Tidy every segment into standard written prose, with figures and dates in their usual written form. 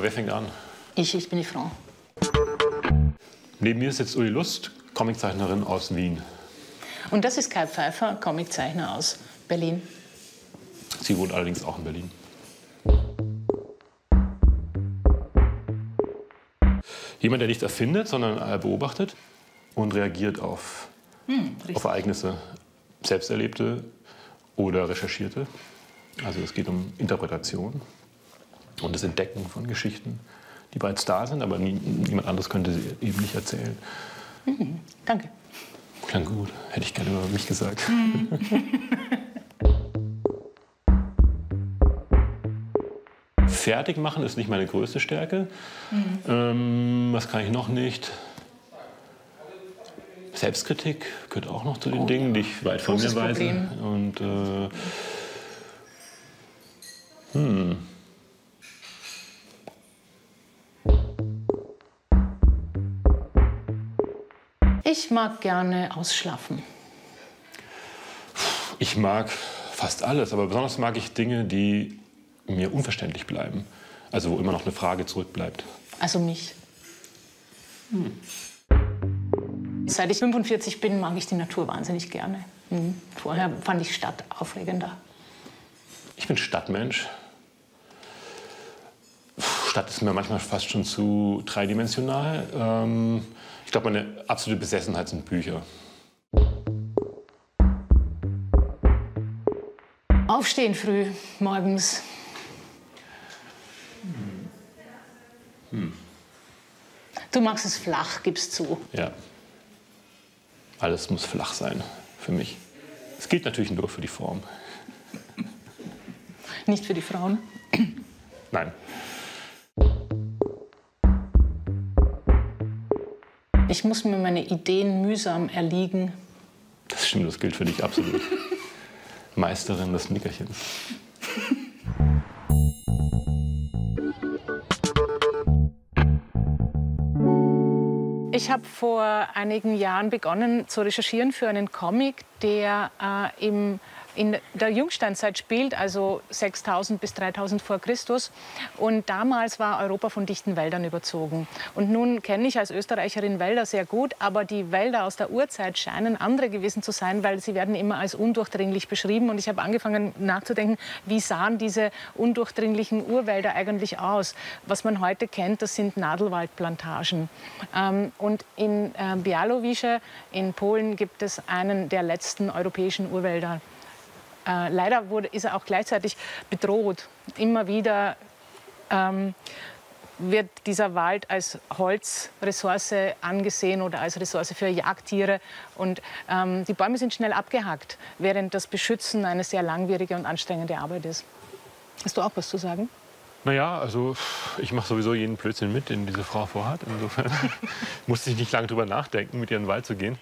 wer fängt an? Ich bin die Frau. Neben mir sitzt Ulli Lust, Comiczeichnerin aus Wien. Und das ist Kai Pfeiffer, Comiczeichner aus Berlin. Sie wohnt allerdings auch in Berlin. Jemand, der nichts erfindet, sondern beobachtet und reagiert auf Ereignisse, selbst erlebte oder recherchierte. Also es geht um Interpretation und das Entdecken von Geschichten, die bereits da sind, aber niemand anderes könnte sie eben nicht erzählen. Danke. Klang gut, hätte ich gerne über mich gesagt. Fertig machen ist nicht meine größte Stärke. Was kann ich noch nicht? Selbstkritik gehört auch noch zu den Dingen, die ich weit von mir weise. Und ich mag gerne ausschlafen. Ich mag fast alles, aber besonders mag ich Dinge, die mir unverständlich bleiben. Also wo immer noch eine Frage zurückbleibt. Also mich. Seit ich 45 bin, mag ich die Natur wahnsinnig gerne. Vorher fand ich Stadt aufregender. Ich bin Stadtmensch. Stadt ist mir manchmal fast schon zu dreidimensional. Ich glaube, meine absolute Besessenheit sind Bücher. Aufstehen früh, morgens. Du magst es flach, gibst zu. Ja. Alles muss flach sein für mich. Es gilt natürlich nur für die Form. Nicht für die Frauen? Nein. Ich muss mir meine Ideen mühsam erliegen. Das stimmt, das gilt für dich absolut. Meisterin des Nickerchens. Ich habe vor einigen Jahren begonnen zu recherchieren für einen Comic, der in der Jungsteinzeit spielt, also 6000 bis 3000 vor Christus. Und damals war Europa von dichten Wäldern überzogen. Und nun kenne ich als Österreicherin Wälder sehr gut, aber die Wälder aus der Urzeit scheinen andere gewesen zu sein, weil sie werden immer als undurchdringlich beschrieben. Und ich habe angefangen nachzudenken, wie sahen diese undurchdringlichen Urwälder eigentlich aus? Was man heute kennt, das sind Nadelwaldplantagen. Und in Białowieże in Polen gibt es einen der letzten europäischen Urwälder. Leider ist er auch gleichzeitig bedroht. Immer wieder wird dieser Wald als Holzressource angesehen oder als Ressource für Jagdtiere. Und die Bäume sind schnell abgehackt, während das Beschützen eine sehr langwierige und anstrengende Arbeit ist. Hast du auch was zu sagen? Naja, also ich mache sowieso jeden Blödsinn mit, den diese Frau vorhat. Insofern musste ich nicht lange drüber nachdenken, mit ihr in den Wald zu gehen.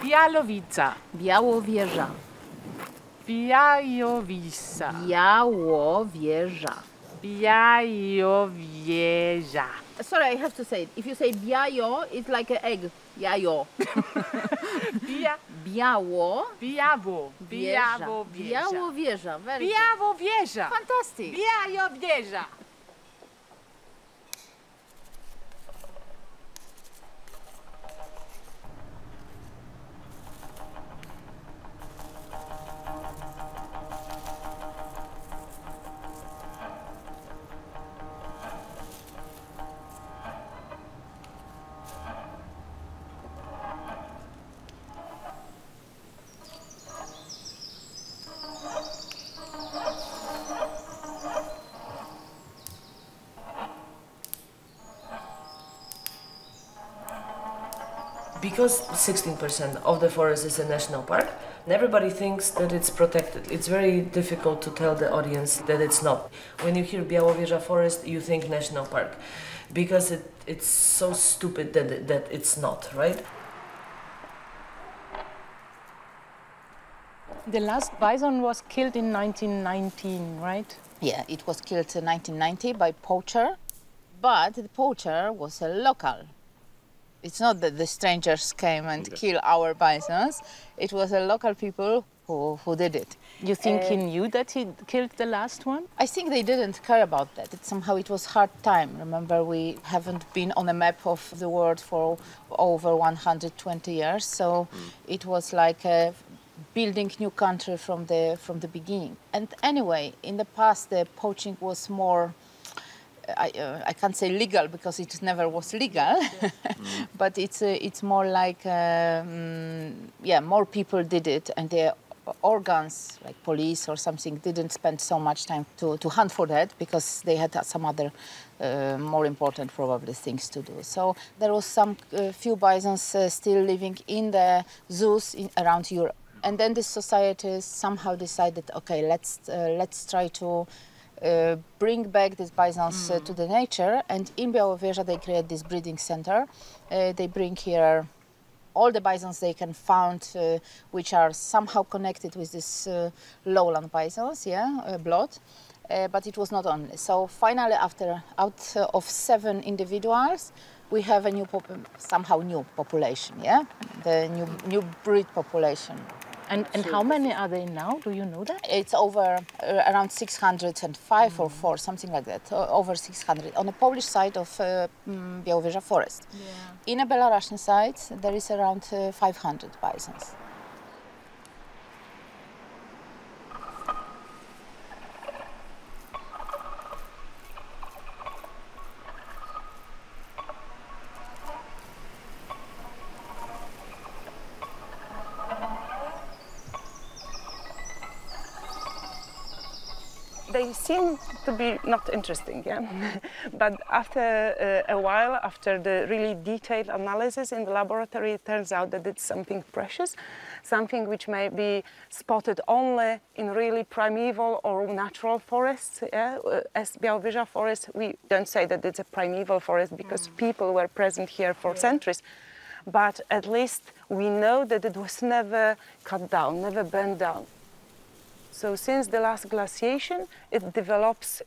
Białowieża. Białowieża. Białowieża. Białowieża. Białowieża. Sorry, I have to say it. If you say biało, it's like an egg. Jajo. Biało. Białowieża. Białowieża. Very good. Białowieża. Fantastic. Białowieża. Because 16% of the forest is a national park, and everybody thinks that it's protected. It's very difficult to tell the audience that it's not. When you hear Białowieża Forest, you think national park, because it's so stupid that it's not, right? The last bison was killed in 1919, right? Yeah, it was killed in 1990 by poacher, but the poacher was a local. It's not that the strangers came and killed our bisons. It was a local people who did it. You think he knew that he killed the last one? I think they didn't care about that. Somehow it was hard time. Remember, we haven't been on a map of the world for over 120 years, so it was like building new country from the beginning. And anyway, in the past, the poaching was more. I can't say legal because it never was legal, but it's more like more people did it, and the organs like police or something didn't spend so much time to hunt for that because they had some other more important probably things to do. So there was some few bisons still living in the zoos around Europe, and then the societies somehow decided, okay, let's try to bring back these bisons to the nature, and in Białowieża they create this breeding center. They bring here all the bisons they can find, which are somehow connected with this lowland bisons, blood. But it was not only. So finally, out of 7 individuals, we have a somehow new population, the new breed population. And how many are they now? Do you know that? It's over around 605 or 4, something like that. Over 600 on the Polish side of Białowieża Forest. Yeah. In a Belarusian side, there is around 500 bisons. They seem to be not interesting, but after a while, after the really detailed analysis in the laboratory, it turns out that it's something precious, something which may be spotted only in really primeval or natural forests. As Białowieża Forest, we don't say that it's a primeval forest because people were present here for centuries, but at least we know that it was never cut down, never burned down. So since the last glaciation, it develops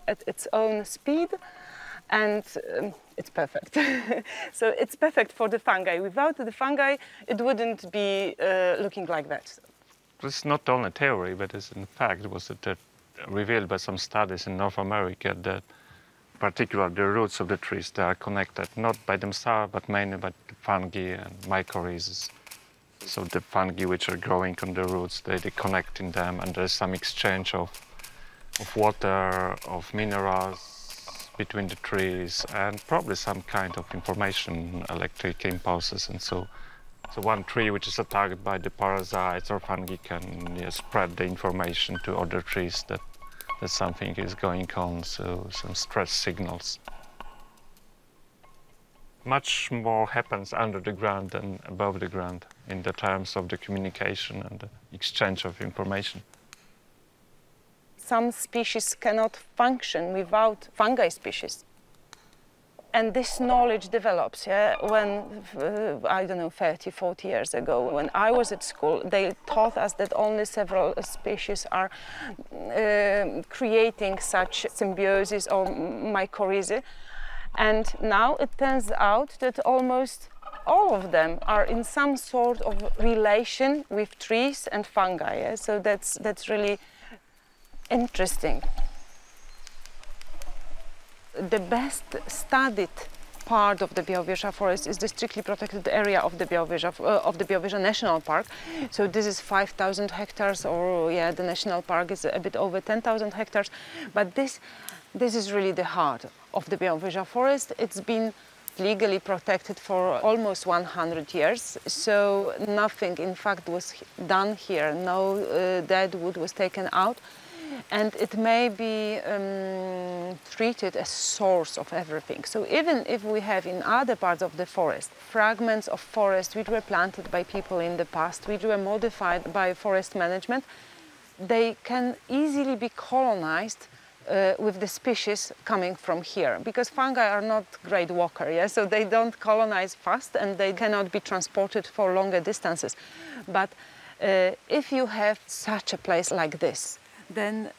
at its own speed, and it's perfect. So it's perfect for the fungi. Without the fungi, it wouldn't be looking like that. It's not only theory, but it's in fact was revealed by some studies in North America that particularly the roots of the trees, they are connected not by themselves, but mainly by the fungi and mycorrhizas. So the fungi which are growing on the roots, they connect in them, and there's some exchange of water, of minerals between the trees, and probably some kind of information, electric impulses, and so one tree which is attacked by the parasites or fungi can spread the information to other trees that something is going on, so some stress signals. Much more happens under the ground than above the ground in the terms of the communication and the exchange of information. Some species cannot function without fungi species. And this knowledge develops, when, I don't know, 30, 40 years ago, when I was at school, they taught us that only several species are creating such symbiosis or mycorrhizae. And now it turns out that almost all of them are in some sort of relation with trees and fungi. So that's really interesting. The best studied part of the Białowieża Forest is the strictly protected area of the Białowieża National Park. So this is 5,000 hectares, or the national park is a bit over 10,000 hectares. But this is really the heart of the Białowieża Forest. It's been legally protected for almost 100 years, so nothing in fact was done here. No dead wood was taken out. and it may be treated as source of everything. So even if we have in other parts of the forest fragments of forest which were planted by people in the past, which were modified by forest management, they can easily be colonized with the species coming from here, because fungi are not great walkers, yeah? So they don't colonize fast and they cannot be transported for longer distances. But if you have such a place like this, then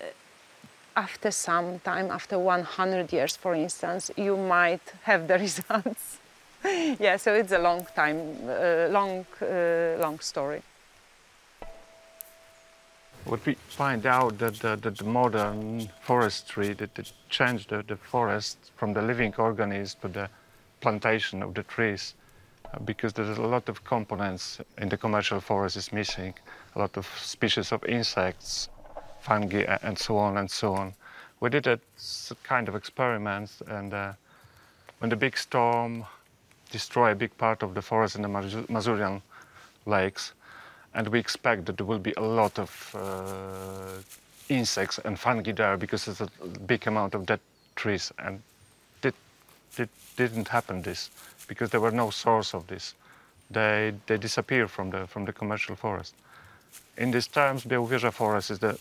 after some time, after 100 years, for instance, you might have the results. Yeah, so it's a long time, long story. What we find out that the modern forestry, that it changed the forest from the living organism to the plantation of the trees, because there's a lot of components in the commercial forest is missing, a lot of species of insects, fungi, and so on and so on. We did a kind of experiments, and when the big storm destroyed a big part of the forest in the Masurian lakes, and we expect that there will be a lot of insects and fungi there because there's a big amount of dead trees, and it didn't happen this because there were no source of this. They disappear from the commercial forest. In these terms, Białowieża forest is the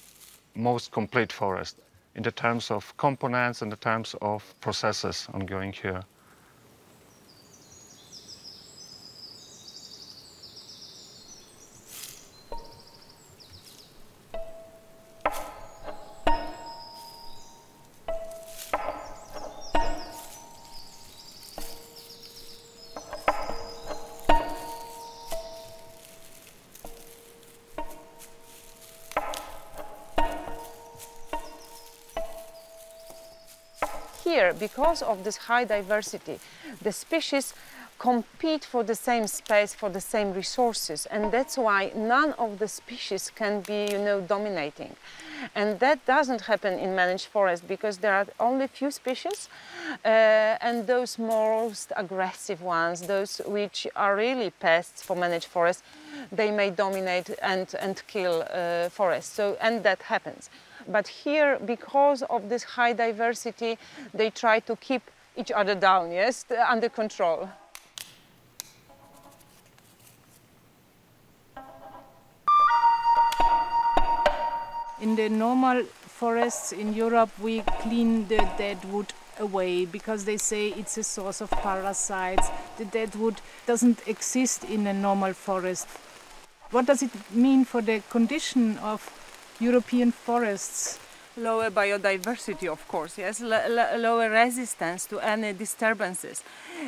most complete forest in the terms of components and the terms of processes ongoing here. Here, because of this high diversity, the species compete for the same space, for the same resources, and that's why none of the species can be, dominating. And that doesn't happen in managed forest because there are only few species, and those most aggressive ones, those which are really pests for managed forest, they may dominate and kill forests. So, and that happens. But here, because of this high diversity, they try to keep each other down, yes, under control. In the normal forests in Europe, we clean the dead wood away because they say it's a source of parasites. The dead wood doesn't exist in a normal forest. What does it mean for the condition of European forests? Lower biodiversity, of course, yes, lower resistance to any disturbances.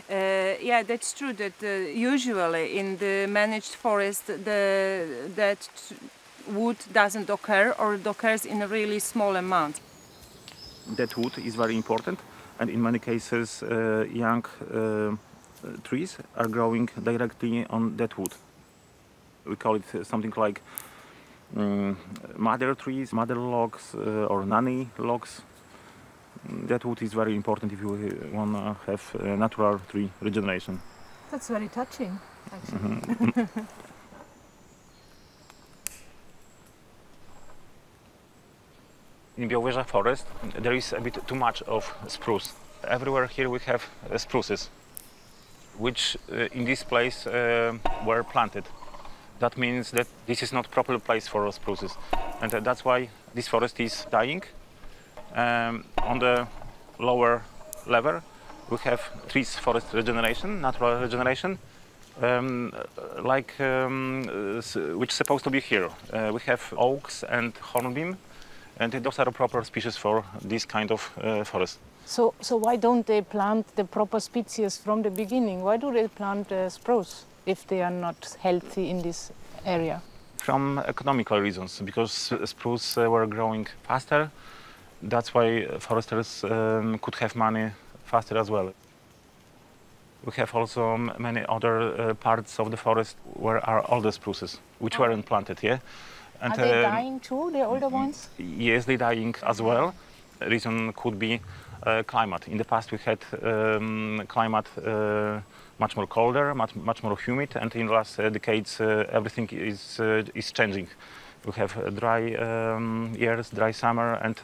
Yeah, that's true that usually in the managed forest that wood doesn't occur or it occurs in a really small amount. That wood is very important, and in many cases young trees are growing directly on that wood. We call it something like mother trees, mother logs or nanny logs. That wood is very important if you want to have natural tree regeneration. That's very touching, actually. Mm-hmm. In Białowieża forest there is a bit too much of spruce. Everywhere here we have spruces, which in this place were planted. That means that this is not proper place for spruces, and that's why this forest is dying. On the lower level we have trees forest regeneration, natural regeneration, which is supposed to be here. We have oaks and hornbeam, and those are proper species for this kind of forest. So why don't they plant the proper species from the beginning? Why do they plant spruce if they are not healthy in this area? From economical reasons, because spruce were growing faster. That's why foresters could have money faster as well. We have also many other parts of the forest where are older spruces, which weren't planted, yeah? And, are they dying too, the older ones? Yes, they're dying as well. The reason could be climate. In the past we had climate much more colder, much more humid, and in the last decades everything is changing. We have dry years, dry summer, and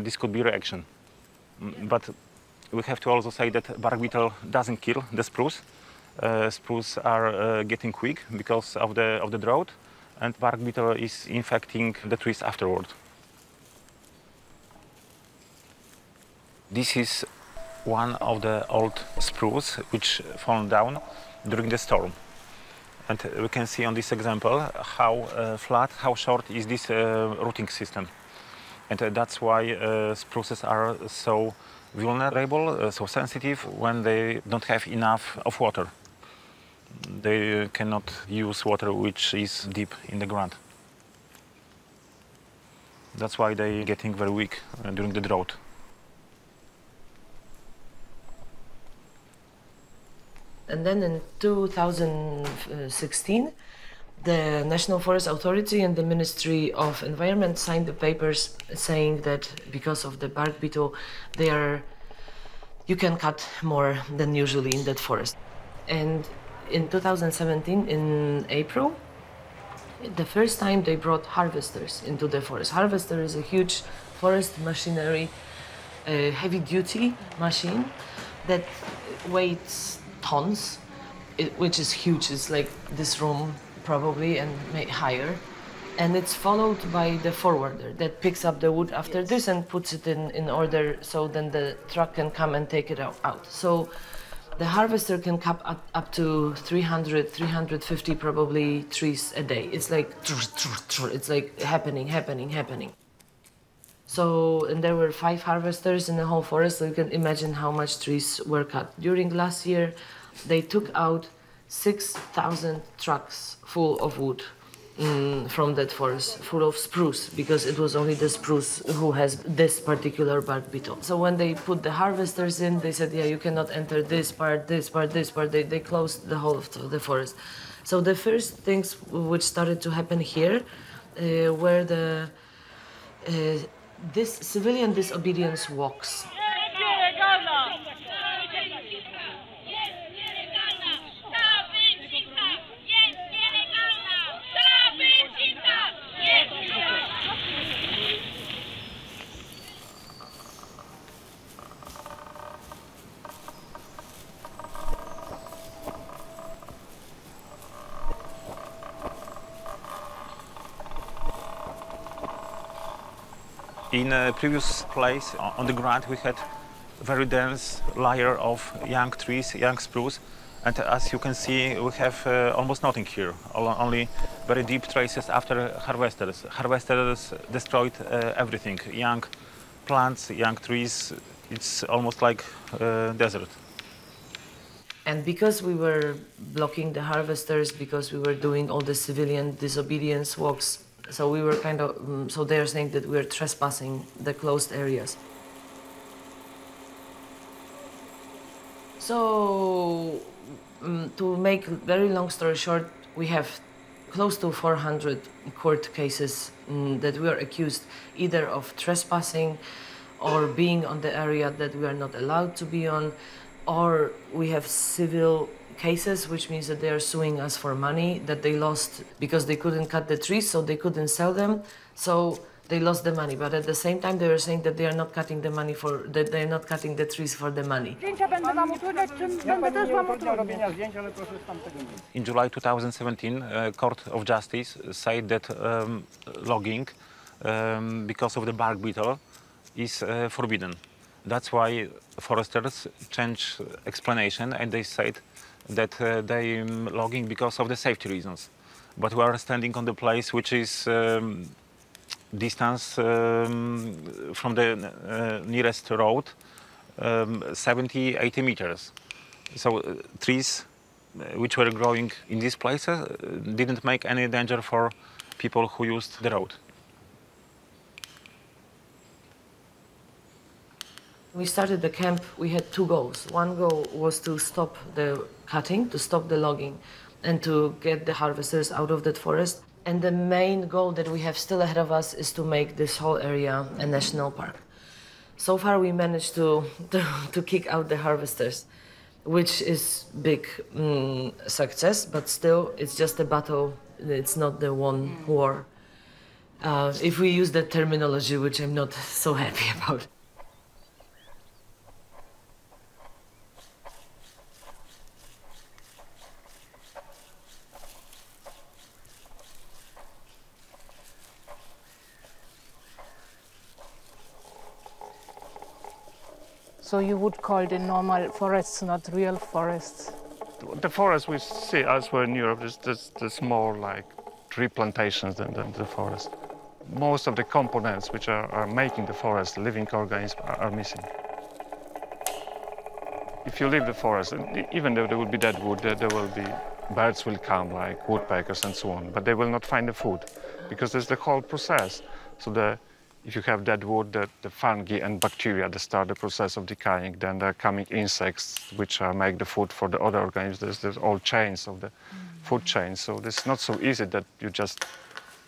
this could be reaction. But we have to also say that bark beetle doesn't kill the spruce. Spruce are getting weak because of the drought, and bark beetle is infecting the trees afterward. This is one of the old spruce which fallen down during the storm. And we can see on this example how flat, how short is this rooting system. And that's why spruces are so vulnerable, so sensitive when they don't have enough of water. They cannot use water which is deep in the ground. That's why they're getting very weak during the drought. And then in 2016, the National Forest Authority and the Ministry of Environment signed the papers saying that because of the bark beetle, you can cut more than usually in that forest. And in 2017, in April, the first time they brought harvesters into the forest. Harvester is a huge forest machinery, heavy-duty machine that weighs tons, which is huge. It's like this room probably and higher. And it's followed by the forwarder that picks up the wood after this and puts it in order so then the truck can come and take it out. So the harvester can cut up to 300, 350 probably trees a day. It's like happening. So, and there were 5 harvesters in the whole forest, so you can imagine how much trees were cut. During last year, they took out 6,000 trucks full of wood from that forest, full of spruce, because it was only the spruce who has this particular bark beetle. So when they put the harvesters in, they said, yeah, you cannot enter this part. They closed the whole of the forest. So the first things which started to happen here were this civilian disobedience walks. In a previous place on the ground we had a very dense layer of young trees, young spruce, and as you can see we have almost nothing here, only very deep traces after harvesters. Harvesters destroyed everything, young plants, young trees. It's almost like desert. And because we were blocking the harvesters, because we were doing all the civilian disobedience walks, so we were so they're saying that we're trespassing the closed areas. So, to make very long story short, we have close to 400 court cases that we are accused either of trespassing or being on the area that we are not allowed to be on, or we have civil cases, which means that they are suing us for money that they lost because they couldn't cut the trees, so they couldn't sell them, so they lost the money. But at the same time, they were saying that they are not cutting the money that they are not cutting the trees for the money. In July 2017, Court of Justice said that logging, because of the bark beetle, is forbidden. That's why foresters changed explanation and they said that they logging because of the safety reasons. But we are standing on the place which is distance from the nearest road 70-80 meters. So trees which were growing in these places didn't make any danger for people who used the road. We started the camp, we had 2 goals. One goal was to stop the cutting, to stop the logging, and to get the harvesters out of that forest. And the main goal that we have still ahead of us is to make this whole area a national park. So far we managed to kick out the harvesters, which is big success, but still it's just a battle, it's not the won war. if we use that terminology, which I'm not so happy about. So you would call the normal forests not real forests? The forest we see elsewhere in Europe is more like tree plantations than the forest. Most of the components which are making the forest, living organisms, are missing. If you leave the forest, even though there will be dead wood, there will be birds will come, like woodpeckers and so on, but they will not find the food because there's the whole process. So if you have dead wood, the fungi and bacteria that start the process of decaying, then there are coming insects which make the food for the other organisms. There's all chains of the food chain. So it's not so easy that you just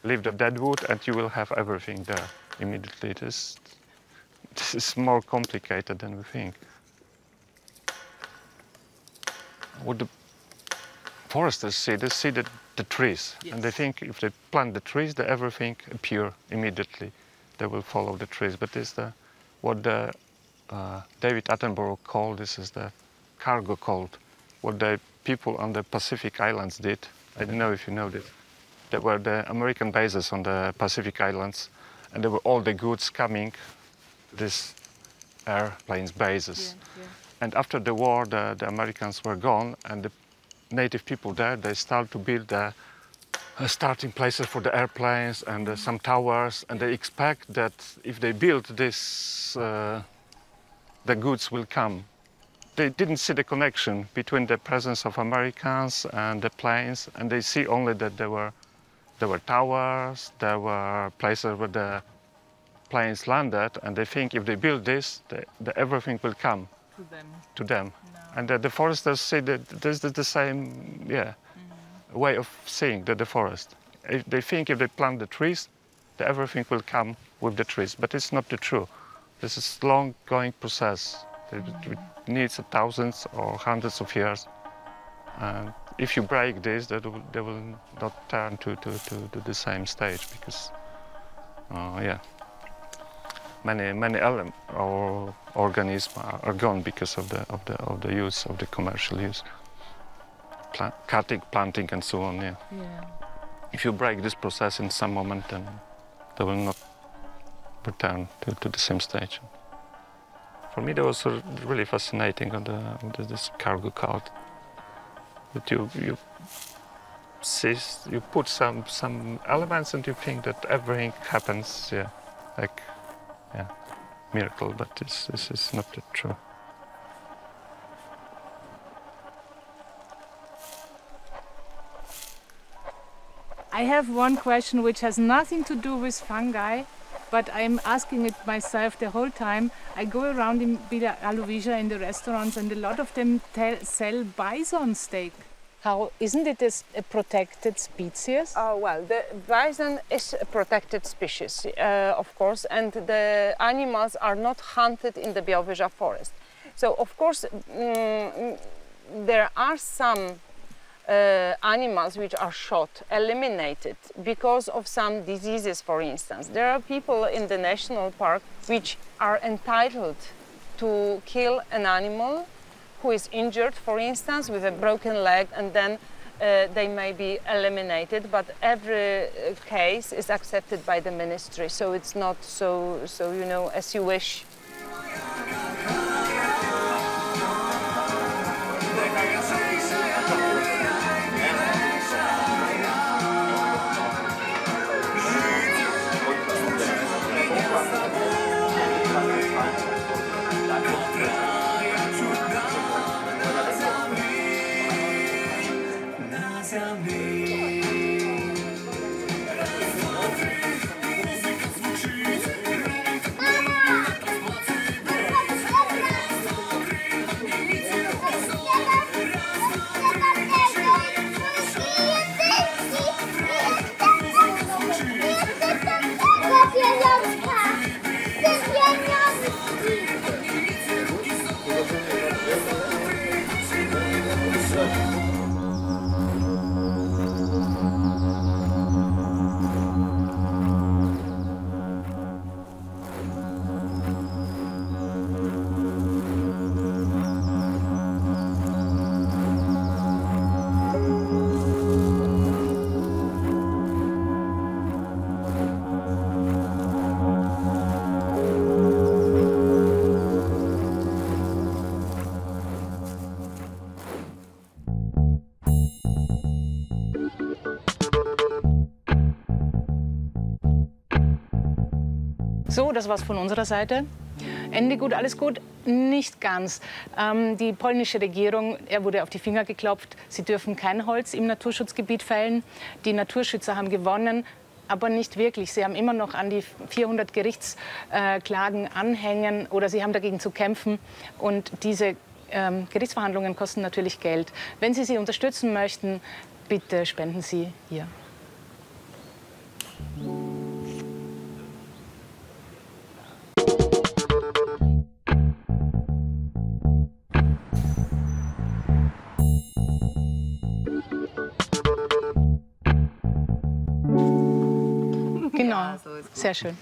leave the dead wood and you will have everything there immediately. This is more complicated than we think. What the foresters see, they see the trees, yes. And they think if they plant the trees, that everything appear immediately. They will follow the trees, but this is what David Attenborough called, this is the cargo cult, what the people on the Pacific Islands did. I don't know if you know this. There were the American bases on the Pacific Islands, and there were all the goods coming, these airplanes bases. Yeah, yeah. And after the war, the Americans were gone, and the native people there, they started to build the starting places for the airplanes and some towers, and they expect that if they build this, the goods will come. They didn't see the connection between the presence of Americans and the planes, and they see only that there were towers, there were places where the planes landed, and they think if they build this, everything will come to them. No. And the foresters see that there's the same, way of seeing the forest. They think if they plant the trees, everything will come with the trees, but it's not the true. This is a long-going process. It needs thousands or hundreds of years. And if you break this, they will not turn to the same stage because, many elements or organisms are gone because of the use of the commercial use. Cutting, planting, and so on. Yeah. If you break this process in some moment, then they will not return to the same stage. For me, that was really fascinating on this cargo cult. That you put some elements and you think that everything happens, miracle. But this is not true. I have one question which has nothing to do with fungi, but I'm asking it myself the whole time. I go around in Villa Alovisia in the restaurants, and a lot of them sell bison steak. How isn't it a protected species? Oh well, the bison is a protected species, of course, and the animals are not hunted in the Białowieża forest. So of course there are some animals which are shot, eliminated because of some diseases, for instance. There are people in the national park which are entitled to kill an animal who is injured, for instance, with a broken leg, and then they may be eliminated, but every case is accepted by the ministry, so it's not so as you wish. So, das war's von unserer Seite. Ende gut, alles gut? Nicht ganz. Die polnische Regierung, er wurde auf die Finger geklopft, sie dürfen kein Holz im Naturschutzgebiet fällen. Die Naturschützer haben gewonnen, aber nicht wirklich. Sie haben immer noch an die 400 Gerichtsklagen anhängen oder sie haben dagegen zu kämpfen. Und diese Gerichtsverhandlungen kosten natürlich Geld. Wenn Sie sie unterstützen möchten, bitte spenden Sie hier. Genau, sehr schön.